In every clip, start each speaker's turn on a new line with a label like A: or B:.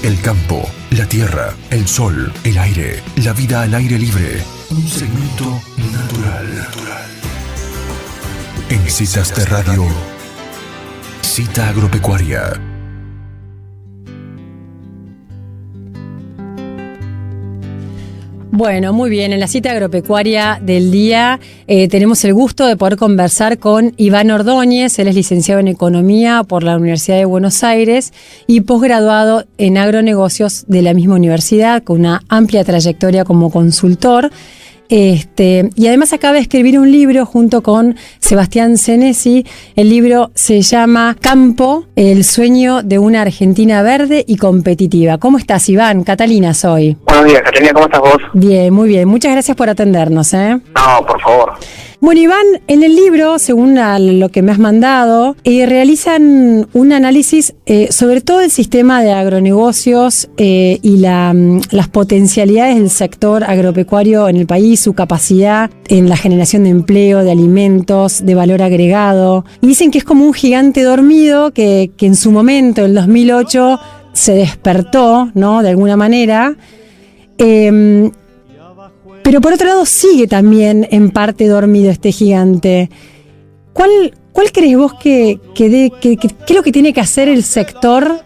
A: el campo, la tierra, el sol, el aire, la vida al aire libre. Un segmento natural. En Citas de Radio, Cita Agropecuaria.
B: Bueno, muy bien. En la cita agropecuaria del día tenemos el gusto de poder conversar con Iván Ordóñez. Él es licenciado en Economía por la Universidad de Buenos Aires y posgraduado en agronegocios de la misma universidad, con una amplia trayectoria como consultor. Y además acaba de escribir un libro junto con Sebastián Senesi. El libro se llama Campo, el sueño de una Argentina verde y competitiva. ¿Cómo estás, Iván? Catalina soy.
C: Buenos días, Catalina, ¿cómo estás vos?
B: Bien, muy bien. Muchas gracias por atendernos.
C: No, por favor.
B: Bueno, Iván, en el libro, según lo que me has mandado, realizan un análisis sobre todo el sistema de agronegocios y las potencialidades del sector agropecuario en el país, su capacidad en la generación de empleo, de alimentos, de valor agregado. Y dicen que es como un gigante dormido que en su momento, en el 2008, se despertó, ¿no? De alguna manera. Pero por otro lado sigue también en parte dormido este gigante. ¿Cuál crees vos que es lo que tiene que hacer el sector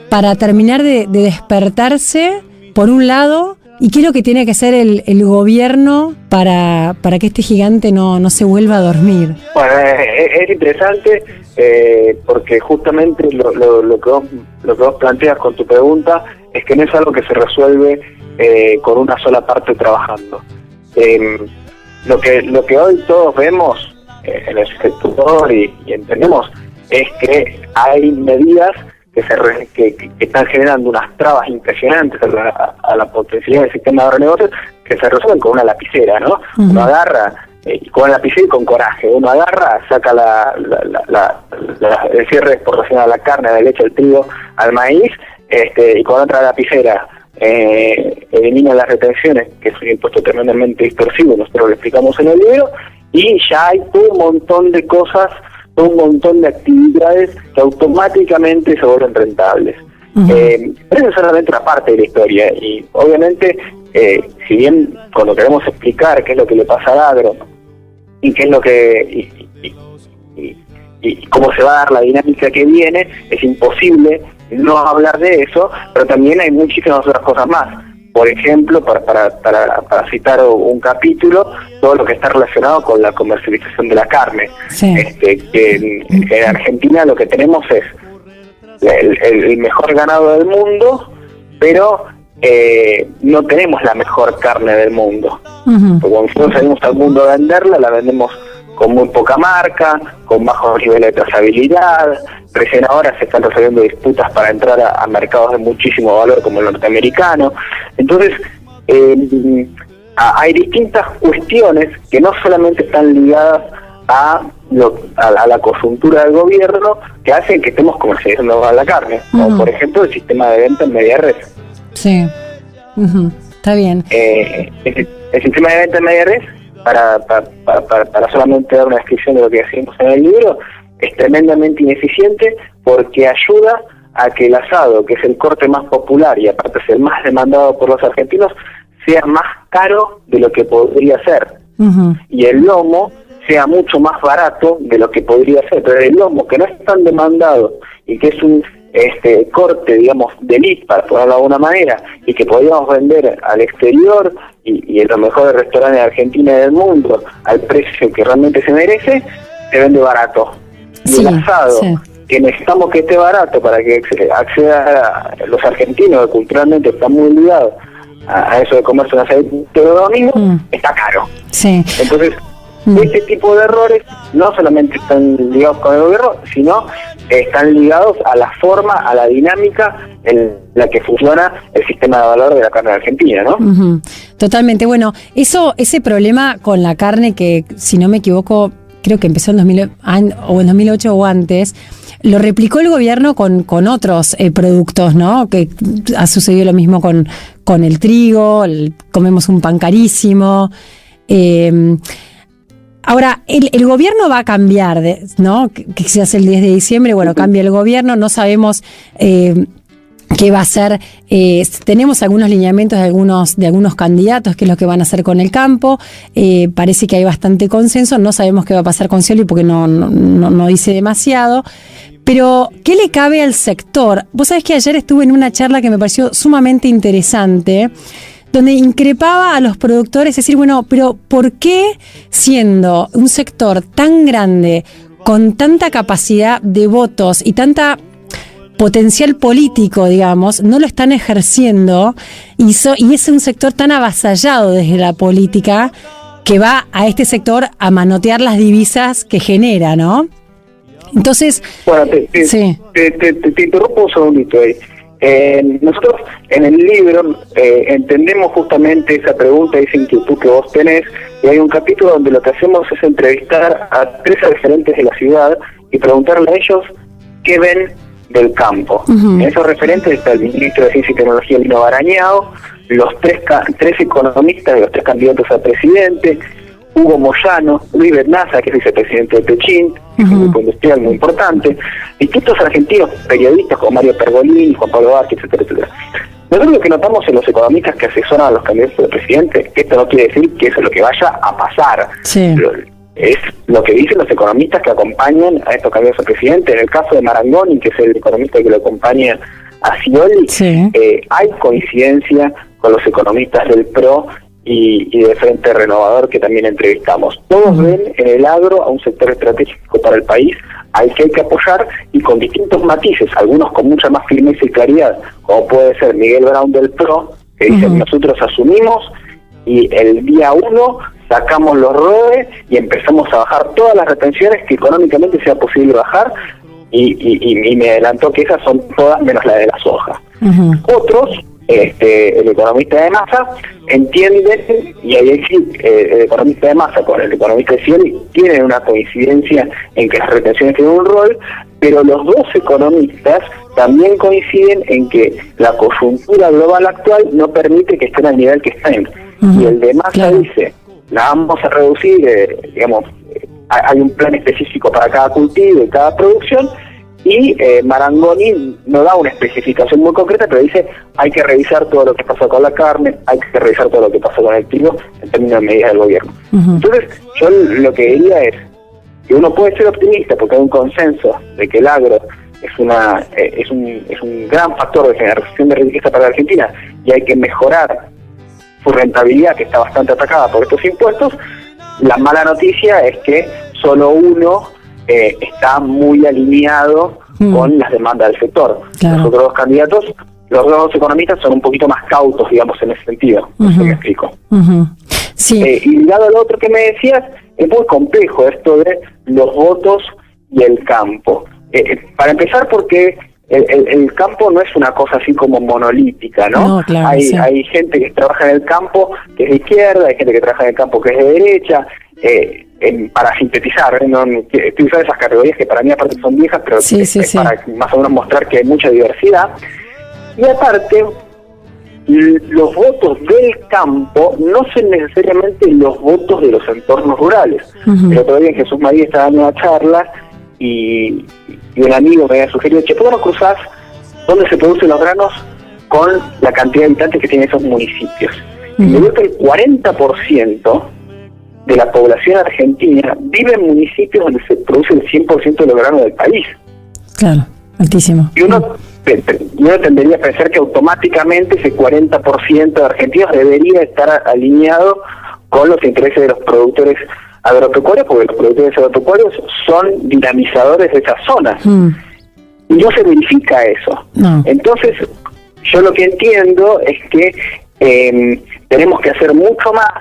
B: para terminar de despertarse, por un lado, y qué es lo que tiene que hacer el gobierno para que este gigante no se vuelva a dormir?
C: Bueno, es interesante porque justamente lo que vos planteas con tu pregunta es que no es algo que se resuelve con una sola parte trabajando. Lo que hoy todos vemos en el sector y entendemos es que hay medidas que están generando unas trabas impresionantes a la potencialidad del sistema de agronegocios que se resuelven con una lapicera, ¿no? Uh-huh. Uno agarra con la lapicera y con coraje, uno agarra, saca el cierre de exportación a la carne, a la leche, al trigo, al maíz, y con otra lapicera elimina las retenciones, que es un impuesto tremendamente distorsivo, nosotros lo explicamos en el libro, y ya hay todo un montón de cosas, todo un montón de actividades que automáticamente se vuelven rentables. Uh-huh. Pero eso es solamente una parte de la historia, y obviamente, si bien cuando queremos explicar qué es lo que le pasa al agro, y qué es lo que y cómo se va a dar la dinámica que viene, es imposible no hablar de eso, pero también hay muchísimas otras cosas más. Por ejemplo, para citar un capítulo, todo lo que está relacionado con la comercialización de la carne. Sí. Que en Argentina lo que tenemos es el mejor ganado del mundo, pero no tenemos la mejor carne del mundo. Uh-huh. Porque cuando nosotros salimos al mundo a venderla, la vendemos con muy poca marca, con bajos niveles de trazabilidad. Recién ahora se están resolviendo disputas para entrar a mercados de muchísimo valor como el norteamericano. Entonces, hay distintas cuestiones que no solamente están ligadas a la coyuntura del gobierno que hacen que estemos comercializando la carne, uh-huh. Como por ejemplo el sistema de venta en media red.
B: Sí, uh-huh. Está bien.
C: El sistema de venta en media red, para solamente dar una descripción de lo que decimos en el libro, es tremendamente ineficiente porque ayuda a que el asado, que es el corte más popular y aparte es el más demandado por los argentinos, sea más caro de lo que podría ser. Uh-huh. Y el lomo sea mucho más barato de lo que podría ser. Pero el lomo, que no es tan demandado y que es un corte, digamos, de elite, para ponerlo de alguna manera, y que podríamos vender al exterior y en los mejores restaurantes de Argentina y del mundo al precio que realmente se merece, se vende barato. Y sí, el asado, sí, que necesitamos que esté barato para que acceda a los argentinos, que culturalmente están muy ligados a eso de comerse un asado todo domingo, está caro.
B: Sí.
C: Entonces, este tipo de errores no solamente están ligados con el gobierno, sino están ligados a la forma, a la dinámica en la que funciona el sistema de valor de la carne argentina, ¿no?
B: Uh-huh. Totalmente. Bueno, ese problema con la carne que, si no me equivoco, creo que empezó en 2008 o antes, lo replicó el gobierno con otros productos, ¿no? Que ha sucedido lo mismo con el trigo, comemos un pan carísimo. Ahora, el gobierno va a cambiar, ¿no? Que se hace el 10 de diciembre, bueno, cambia el gobierno, no sabemos qué va a hacer. Tenemos algunos lineamientos de algunos candidatos, qué es lo que van a hacer con el campo. Parece que hay bastante consenso. No sabemos qué va a pasar con Scioli porque no dice demasiado. Pero, ¿qué le cabe al sector? Vos sabés que ayer estuve en una charla que me pareció sumamente interesante, donde increpaba a los productores, decir, bueno, pero ¿por qué siendo un sector tan grande, con tanta capacidad de votos y tanta potencial político, digamos, no lo están ejerciendo y es un sector tan avasallado desde la política que va a este sector a manotear las divisas que genera, ¿no? Entonces,
C: bueno,
B: sí.
C: te interrumpo un segundito ahí. Nosotros en el libro entendemos justamente esa pregunta, esa inquietud que vos tenés, y hay un capítulo donde lo que hacemos es entrevistar a 3 referentes de la ciudad y preguntarle a ellos qué ven del campo. En esos referentes está el ministro de Ciencia y Tecnología, Lino Barañao, los 3 economistas de los 3 candidatos a presidente, Hugo Moyano, Luis Bernaza, que es vicepresidente de Pechín, que es un grupo industrial muy importante, distintos argentinos periodistas como Mario Pergolini, Juan Pablo Vázquez, etcétera, etcétera. Nosotros lo que notamos en los economistas que asesoran a los candidatos a presidente, esto no quiere decir que eso es lo que vaya a pasar. Sí. Es lo que dicen los economistas que acompañan a estos candidatos a presidente. En el caso de Marangoni, que es el economista que lo acompaña a Scioli, sí, hay coincidencia con los economistas del PRO y del Frente Renovador que también entrevistamos. Todos ven en el agro a un sector estratégico para el país al que hay que apoyar, y con distintos matices, algunos con mucha más firmeza y claridad, como puede ser Miguel Brown del PRO, que dice: nosotros asumimos y el día 1 sacamos los ROE y empezamos a bajar todas las retenciones que económicamente sea posible bajar, y me adelantó que esas son todas menos la de la soja. Otros, el economista de Massa, entienden, y ahí sí, el economista de Massa con el economista de Scioli tienen una coincidencia en que las retenciones tienen un rol, pero los 2 economistas también coinciden en que la coyuntura global actual no permite que estén al nivel que estén. Y el de Massa dice: la vamos a reducir, hay un plan específico para cada cultivo y cada producción, y Marangoni no da una especificación muy concreta, pero dice: hay que revisar todo lo que pasó con la carne, hay que revisar todo lo que pasó con el trigo en términos de medidas del gobierno. Entonces, yo lo que diría es que uno puede ser optimista porque hay un consenso de que el agro es un gran factor de generación de riqueza para la Argentina y hay que mejorar su rentabilidad, que está bastante atacada por estos impuestos. La mala noticia es que solo uno está muy alineado con las demandas del sector. Los otros 2 candidatos, los 2 economistas, son un poquito más cautos, digamos, en ese sentido. No sé si me explico.
B: Sí.
C: Y ligado al otro que me decías, es muy complejo esto de los votos y el campo. Para empezar, porque el campo no es una cosa así como monolítica, ¿no?
B: No, claro,
C: hay gente que trabaja en el campo que es de izquierda, hay gente que trabaja en el campo que es de derecha. Para sintetizar, ¿no? Estoy usando esas categorías que para mí aparte son viejas, pero para más o menos mostrar que hay mucha diversidad. Y aparte, los votos del campo no son necesariamente los votos de los entornos rurales. El otro día Jesús María estaba dando una charla y un amigo me había sugerido: che, ¿por qué no cruzás dónde se producen los granos con la cantidad de habitantes que tienen esos municipios? Y me dijo que el 40% de la población argentina vive en municipios donde se produce el 100% de los granos del país.
B: Claro, altísimo.
C: Y uno tendería a pensar que automáticamente ese 40% de argentinos debería estar alineado con los intereses de los productores agropecuarios, porque los productores agropecuarios son dinamizadores de esas zonas. Y no se verifica eso. No. Entonces, yo lo que entiendo es que tenemos que hacer mucho más,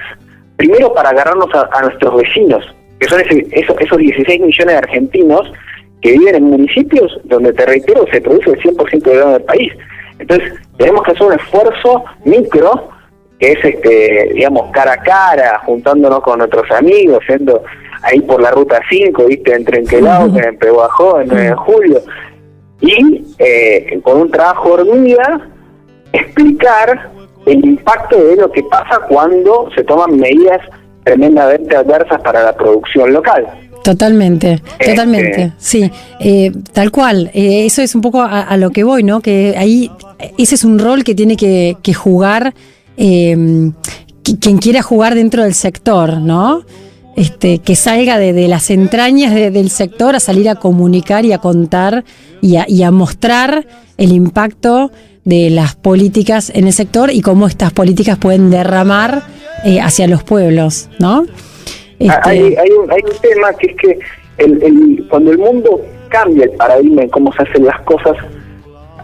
C: primero para agarrarnos a nuestros vecinos, que son esos 16 millones de argentinos que viven en municipios donde, te reitero, se produce el 100% del grano del país. Entonces, tenemos que hacer un esfuerzo micro, que es, digamos, cara a cara, juntándonos con nuestros amigos, yendo ahí por la ruta 5, ¿viste? Entre Enquelao, en Pehuajó, en 9 de julio, y con un trabajo hormiga, explicar el impacto de lo que pasa cuando se toman medidas tremendamente adversas para la producción local.
B: Totalmente, sí, tal cual. Eso es un poco a lo que voy, ¿no? Que ahí ese es un rol que tiene que jugar quien quiera jugar dentro del sector, ¿no? Que salga de las entrañas del sector a salir a comunicar y a contar y a mostrar el impacto de las políticas en el sector y cómo estas políticas pueden derramar hacia los pueblos, ¿no?
C: Hay un tema que es que cuando el mundo cambia el paradigma en cómo se hacen las cosas,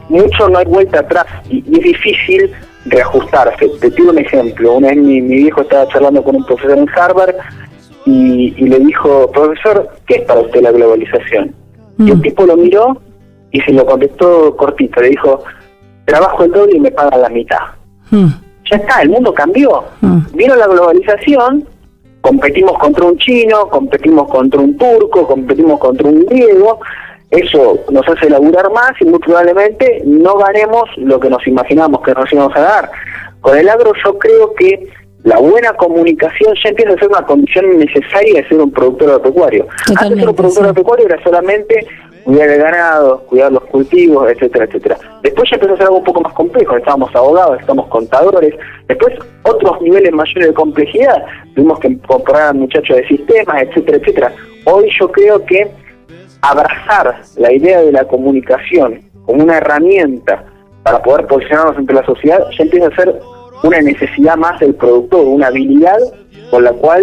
C: mucho no hay vuelta atrás y es difícil reajustarse. Te pido un ejemplo. Una vez mi viejo estaba charlando con un profesor en Harvard y le dijo: profesor, ¿qué es para usted la globalización? Y el tipo lo miró y se lo contestó cortito. Le dijo: trabajo el doble y me pagan la mitad. Ya está, el mundo cambió. Vino la globalización, competimos contra un chino, competimos contra un turco, competimos contra un griego. Eso nos hace laburar más y muy probablemente no ganemos lo que nos imaginamos que nos íbamos a dar. Con el agro yo creo que la buena comunicación ya empieza a ser una condición necesaria de ser un productor agropecuario. Antes ser un productor agropecuario era solamente cuidar el ganado, cuidar los cultivos, etcétera, etcétera. Después ya empezó a ser algo un poco más complejo. Estábamos abogados, estamos contadores. Después otros niveles mayores de complejidad. Tuvimos que incorporar a muchachos de sistemas, etcétera, etcétera. Hoy yo creo que abrazar la idea de la comunicación como una herramienta para poder posicionarnos entre la sociedad ya empieza a ser una necesidad más del productor, una habilidad con la cual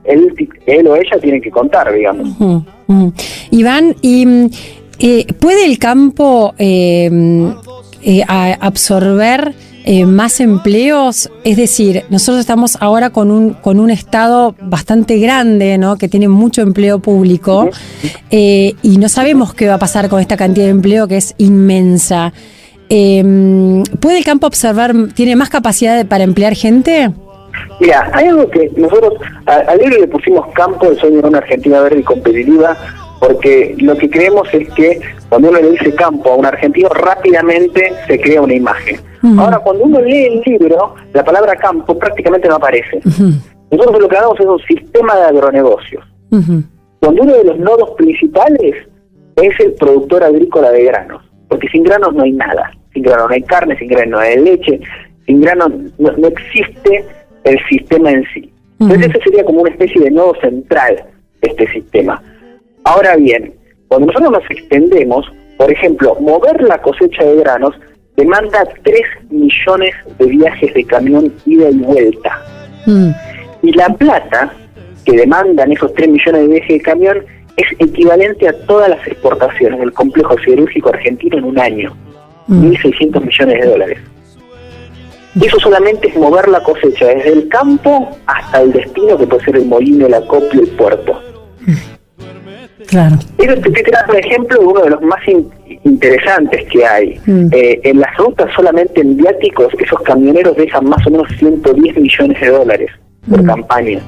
C: él o ella tienen que contar, digamos.
B: Iván, ¿puede el campo absorber más empleos? Es decir, nosotros estamos ahora con un estado bastante grande, ¿no?, que tiene mucho empleo público, y no sabemos qué va a pasar con esta cantidad de empleo que es inmensa. ¿Puede el campo absorber, tiene más capacidad para emplear gente?
C: Mira, hay algo que nosotros al libro le pusimos campo, el sueño de una Argentina verde y competitiva, porque lo que creemos es que cuando uno le dice campo a un argentino, rápidamente se crea una imagen. Ahora, cuando uno lee el libro, la palabra campo prácticamente no aparece. Nosotros lo que hagamos es un sistema de agronegocios, donde uno de los nodos principales es el productor agrícola de granos, porque sin granos no hay nada. Sin granos no hay carne, sin granos no hay leche, sin granos no existe el sistema en sí. Entonces ese sería como una especie de nodo central de este sistema. Ahora bien, cuando nosotros nos extendemos, por ejemplo, mover la cosecha de granos demanda 3 millones de viajes de camión ida y vuelta. Y la plata que demandan esos 3 millones de viajes de camión es equivalente a todas las exportaciones del complejo siderúrgico argentino en un año. 1.600 millones de dólares. Y eso solamente es mover la cosecha desde el campo hasta el destino, que puede ser el molino, el acopio, el puerto.
B: Claro.
C: Eso te trae un ejemplo de uno de los más interesantes que hay. En las rutas solamente en viáticos, esos camioneros dejan más o menos 110 millones de dólares por campaña.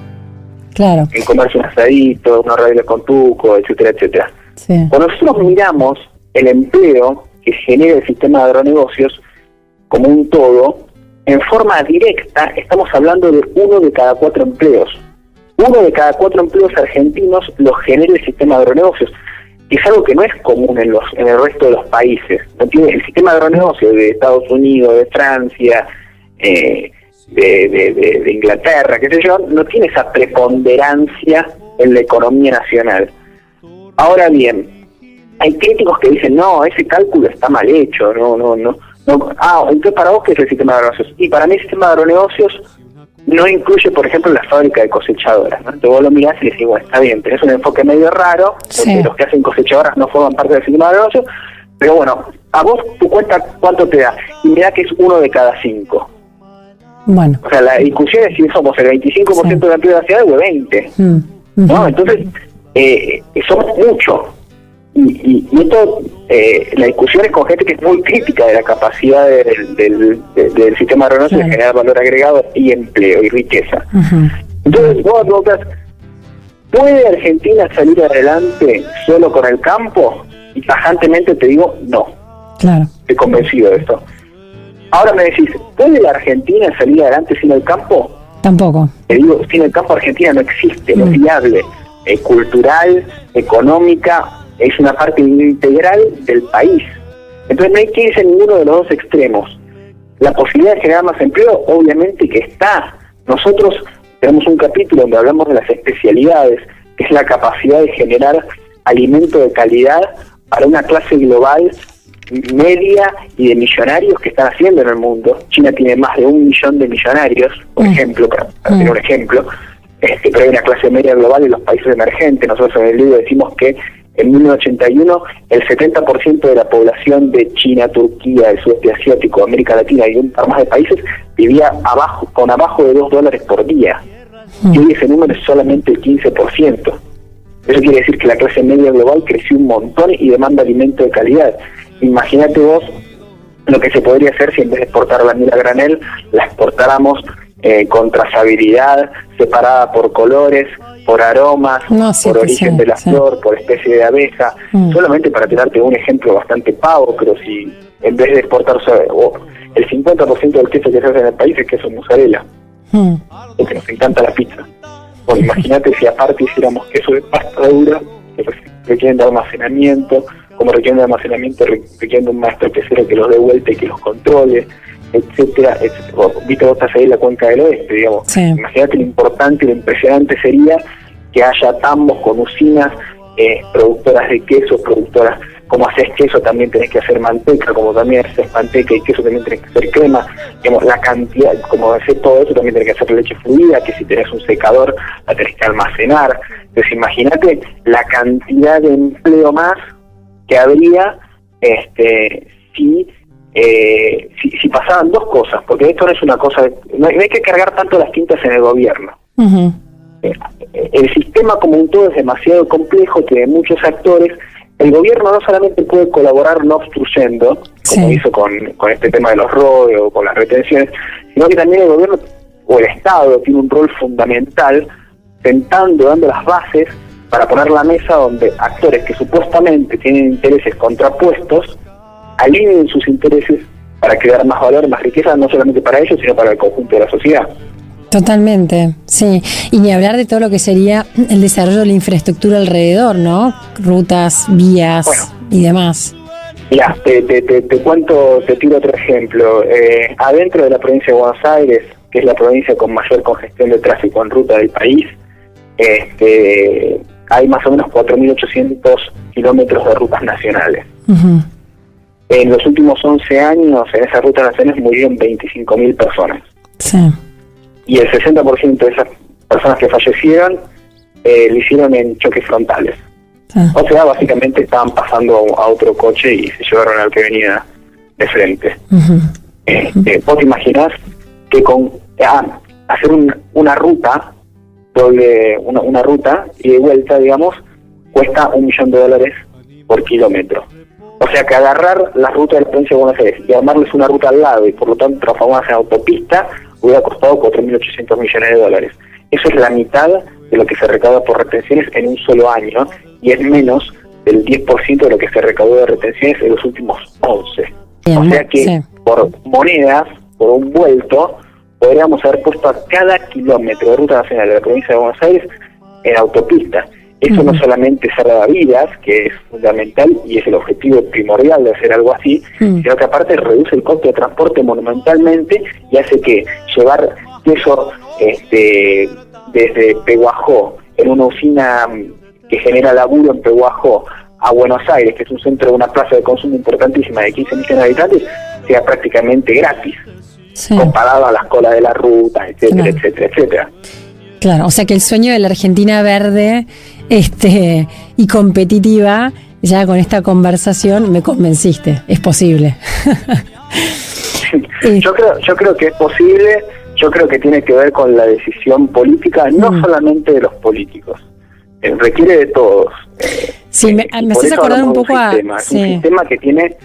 B: Claro.
C: En comerse un asadito, una radio con tuco, etcétera, etcétera.
B: Sí.
C: Cuando nosotros miramos el empleo que genera el sistema de agronegocios como un todo, en forma directa estamos hablando de 1 de cada 4 empleos. 1 de cada 4 empleos argentinos los genera el sistema de agronegocios, que es algo que no es común en el resto de los países. ¿No tiene? El sistema de agronegocios de Estados Unidos, de Francia, de Inglaterra, qué sé yo, no tiene esa preponderancia en la economía nacional. Ahora bien, hay críticos que dicen, no, ese cálculo está mal hecho, no. Entonces para vos, ¿qué es el sistema de agronegocios? Y para mí el sistema de agronegocios no incluye, por ejemplo, la fábrica de cosechadoras, ¿no? Entonces vos lo mirás y decís, bueno, está bien, tenés un enfoque medio raro, donde los que hacen cosechadoras no forman parte del sistema de agronegocios, pero bueno, a vos tu cuenta cuánto te da, y mirá que es 1 de cada 5.
B: Bueno.
C: O sea, la discusión es si somos el 25% de la empleo de la ciudad o el 20%. ¿No? Entonces, somos mucho. Y esto, la discusión es con gente que es muy crítica de la capacidad del sistema agronegocio de generar valor agregado y empleo y riqueza. Entonces, vos me preguntás, ¿puede Argentina salir adelante solo con el campo? Y tajantemente te digo, no.
B: Claro.
C: Estoy convencido de esto. Ahora me decís, ¿puede la Argentina salir adelante sin el campo?
B: Tampoco.
C: Te digo, sin el campo Argentina no existe, no es viable. Cultural, económica, es una parte integral del país. Entonces no hay que irse en ninguno de los dos extremos. La posibilidad de generar más empleo, obviamente que está. Nosotros tenemos un capítulo donde hablamos de las especialidades, que es la capacidad de generar alimento de calidad para una clase global media y de millonarios que están haciendo en el mundo. China tiene más de 1 millón de millonarios, por ejemplo, para tener un ejemplo, pero hay una clase media global en los países emergentes. Nosotros en el libro decimos que en 1981 el 70% de la población de China, Turquía, el sudeste asiático, América Latina y un par más de países vivía con abajo de $2 por día. Y hoy ese número es solamente el 15%. Eso quiere decir que la clase media global creció un montón y demanda alimento de calidad. Imagínate vos lo que se podría hacer si en vez de exportar la miel a granel, la exportáramos con trazabilidad, separada por colores, por aromas, por origen de la flor, por especie de abeja. Solamente para tirarte un ejemplo bastante pavo, pero si en vez de exportar el 50% del queso que se hace en el país es queso mozzarella, porque nos encanta la pizza. Bueno, imagínate si aparte hiciéramos queso de pasta dura, que requieren de almacenamiento, como requieren de almacenamiento, requieren de un maestro quesero que los dé vuelta y que los controle, etcétera, etcétera. Viste, vos estás ahí en la cuenca del oeste, digamos. Sí. Imagínate lo importante y lo impresionante sería que haya tambos con usinas productoras de queso, productoras, como haces queso también tenés que hacer manteca, como también haces manteca y queso también tenés que hacer crema, digamos, la cantidad, como haces todo eso también tenés que hacer leche fluida, que si tenés un secador la tenés que almacenar. Entonces imagínate la cantidad de empleo más que habría si pasaban dos cosas, porque esto no es una cosa, no hay que cargar tanto las tintas en el gobierno. El sistema como un todo es demasiado complejo, tiene muchos actores. El gobierno no solamente puede colaborar no obstruyendo, como hizo con este tema de los rodeos o con las retenciones, sino que también el gobierno o el Estado tiene un rol fundamental dando las bases para poner la mesa donde actores que supuestamente tienen intereses contrapuestos alineen sus intereses para crear más valor, más riqueza, no solamente para ellos, sino para el conjunto de la sociedad.
B: Totalmente, sí. Y ni hablar de todo lo que sería el desarrollo de la infraestructura alrededor, ¿no? Rutas, vías y demás.
C: Mira, te cuento, te tiro otro ejemplo. Adentro de la provincia de Buenos Aires, que es la provincia con mayor congestión de tráfico en ruta del país, hay más o menos 4.800 kilómetros de rutas nacionales. En los últimos 11 años, en esas rutas nacionales murieron 25.000 personas. Sí. Y el 60% de esas personas que fallecieron lo hicieron en choques frontales. O sea, básicamente estaban pasando a otro coche y se llevaron al que venía de frente. ¿Vos te imaginás que con hacer una ruta doble, una ruta y de vuelta, digamos, cuesta $1 millón por kilómetro? O sea que agarrar la ruta de la provincia de Buenos Aires y armarles una ruta al lado y por lo tanto transformarse en autopista hubiera costado $4.800 millones. Eso es la mitad de lo que se recauda por retenciones en un solo año y es menos del 10% de lo que se recaudó de retenciones en los últimos 11. O sea que por monedas, por un vuelto, podríamos haber puesto a cada kilómetro de ruta nacional de la provincia de Buenos Aires en autopista. Eso no solamente salva vidas, que es fundamental y es el objetivo primordial de hacer algo así, sino que aparte reduce el costo de transporte monumentalmente y hace que llevar queso desde Pehuajó, en una usina que genera laburo en Pehuajó, a Buenos Aires, que es un centro de una plaza de consumo importantísima de 15 millones de habitantes, sea prácticamente gratis, comparado a las colas de la ruta, etcétera, etcétera, etcétera.
B: Claro, o sea que el sueño de la Argentina verde y competitiva, ya con esta conversación me convenciste, es posible.
C: Yo creo que es posible, yo creo que tiene que ver con la decisión política, no solamente de los políticos, requiere de todos.
B: Sí, me haces acordar un poco
C: un sistema que tiene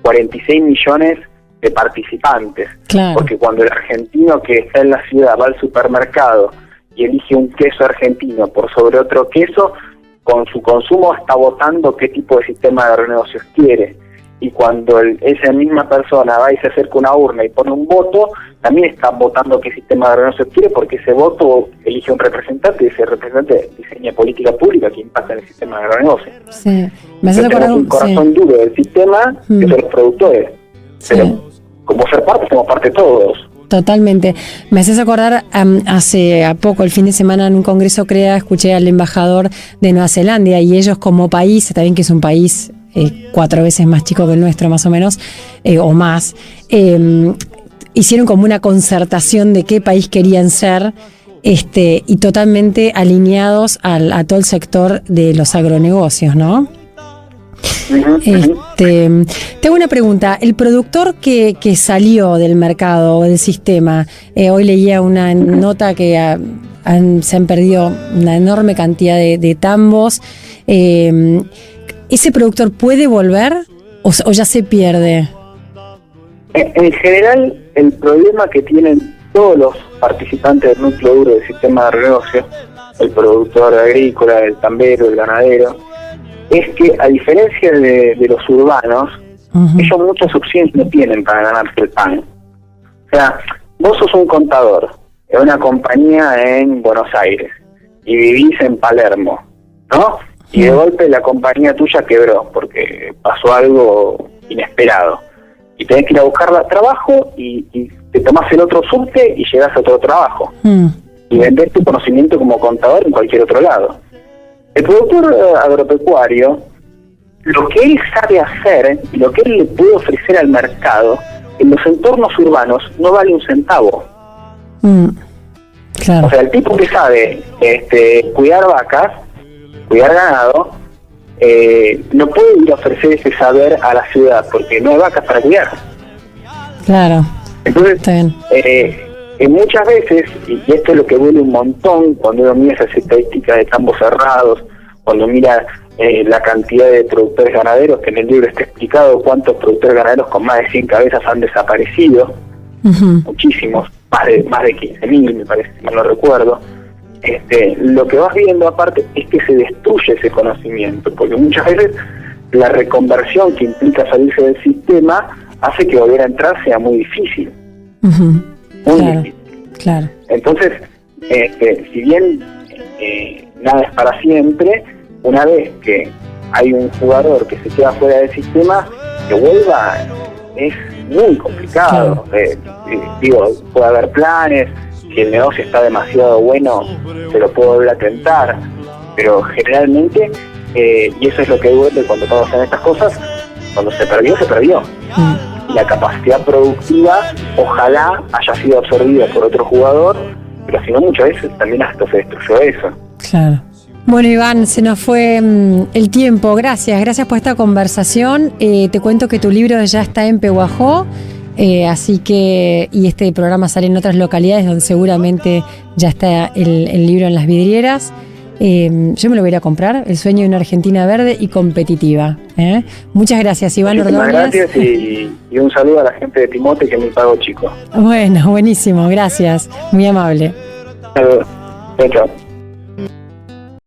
C: 46 millones de participantes, porque cuando el argentino que está en la ciudad va al supermercado y elige un queso argentino por sobre otro queso, con su consumo está votando qué tipo de sistema de negocios quiere. y cuando esa misma persona va y se acerca a una urna y pone un voto, también está votando qué sistema agronegocio quiere, porque ese voto elige un representante y ese representante diseña política pública que impacta en el sistema agronegocio.
B: Sí. Me hace
C: tenemos un corazón duro del sistema, que son los productores, pero como ser parte, somos parte todos.
B: Totalmente. Me haces acordar, hace poco, el fin de semana, en un congreso CREA, escuché al embajador de Nueva Zelanda, y ellos como país, también que es un país 4 veces más chico que el nuestro, más o menos, o más, hicieron como una concertación de qué país querían ser, y totalmente alineados a todo el sector de los agronegocios, ¿no? Tengo una pregunta. El productor que salió del mercado o del sistema, hoy leía una nota que se han perdido una enorme cantidad de tambos. ¿Ese productor puede volver o ya se pierde?
C: En general, el problema que tienen todos los participantes del núcleo duro del sistema de agronegocio, el productor agrícola, el tambero, el ganadero, es que a diferencia de los urbanos, ellos muchas opciones no tienen para ganarse el pan. O sea, vos sos un contador de una compañía en Buenos Aires y vivís en Palermo, ¿no? Y de golpe la compañía tuya quebró porque pasó algo inesperado. Y tenés que ir a buscar trabajo y te tomás el otro subte y llegás a otro trabajo. Y vendés tu conocimiento como contador en cualquier otro lado. El productor agropecuario, lo que él sabe hacer y lo que él le puede ofrecer al mercado, en los entornos urbanos no vale un centavo.
B: Claro.
C: O sea, el tipo que sabe cuidar vacas, cuidar ganado, no puede ir a ofrecer ese saber a la ciudad porque no hay vacas para cuidar.
B: Claro.
C: Entonces,
B: está bien.
C: Muchas veces, y esto es lo que duele un montón cuando uno mira esas estadísticas de campos cerrados, cuando mira la cantidad de productores ganaderos, que en el libro está explicado cuántos productores ganaderos con más de 100 cabezas han desaparecido, muchísimos, más de 15.000 me parece, si mal no recuerdo. Lo que vas viendo aparte es que se destruye ese conocimiento, porque muchas veces la reconversión que implica salirse del sistema hace que volver a entrar sea muy difícil.
B: Claro.
C: Entonces, si bien nada es para siempre, una vez que hay un jugador que se queda fuera del sistema, que vuelva es muy complicado. Puede haber planes, si el negocio está demasiado bueno, se lo puede volver a tentar, pero generalmente, y eso es lo que duele cuando pasan estas cosas, cuando se perdió, se perdió. La capacidad productiva ojalá haya sido absorbida por otro jugador, pero si no, muchas veces también hasta se destruyó eso.
B: Claro. Bueno, Iván, se nos fue el tiempo. Gracias por esta conversación. Te cuento que tu libro ya está en Pehuajó, así que, y este programa sale en otras localidades donde seguramente ya está el libro en las vidrieras. Yo me lo voy a ir a comprar, El sueño de una Argentina verde y competitiva. Muchas gracias, Iván Ordóñez.
C: Gracias y un saludo a la gente de Timote, que es mi pago chico.
B: Bueno, buenísimo, gracias, muy amable.
C: Chao.